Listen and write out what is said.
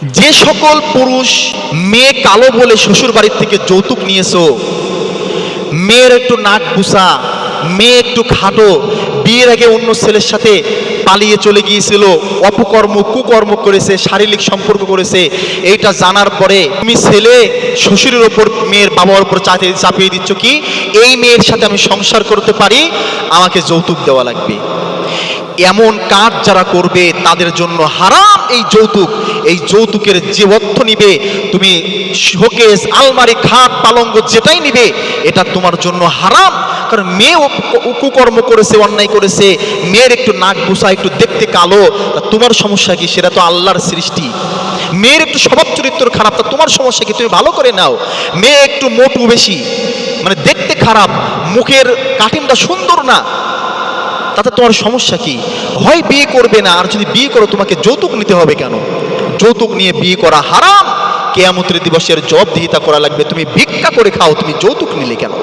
যে সকল পুরুষ মেয়ে কালো বলে শ্বশুর বাড়ির থেকে যৌতুক নিয়েছো, মেয়ের একটু নাক বুসা, মেয়ে একটু খাটো, বিয়ের আগে অন্য ছেলের সাথে পালিয়ে চলে গিয়েছিল, অপকর্ম কুকর্ম করেছে, শারীরিক সম্পর্ক করেছে, এইটা জানার পরে তুমি ছেলে শ্বশুরের ওপর মেয়ের বাবার উপর চাপিয়ে দিচ্ছ কি এই মেয়ের সাথে আমি সংসার করতে পারি, আমাকে যৌতুক দেওয়া লাগবে। এমন কাজ যারা করবে তাদের জন্য হারাম এই যৌতুক। এই যৌতুকের যে অর্থ নিবে, তুমি শোকেস, আলমারি, খাট, পালঙ্গ যেটাই নিবে, এটা তোমার জন্য হারাম। কারণ মেয়ে কুকর্ম করেছে, অন্যায় করেছে, মেয়ের একটু নাক বুসা, একটু দেখতে কালো, তোমার সমস্যা কি? সেটা তো আল্লাহর সৃষ্টি। মেয়ের একটু স্বভাব চরিত্র খারাপ, তা তোমার সমস্যা কি? তুমি ভালো করে নাও। মেয়ে একটু মোটু বেশি, মানে দেখতে খারাপ, মুখের কাটিংটা সুন্দর না, তাতে তোমার সমস্যা কি? হয় বিয়ে করবে না, আর যদি বিয়ে করো তোমাকে যৌতুক নিতে হবে কেন? যৌতুক নিয়ে বিয়ে করা হারাম। কিয়ামতের দিবসের জবাবদিহিতা করা লাগবে। তুমি ভিক্ষা করে খাও, তুমি যৌতুক নিলে কেন?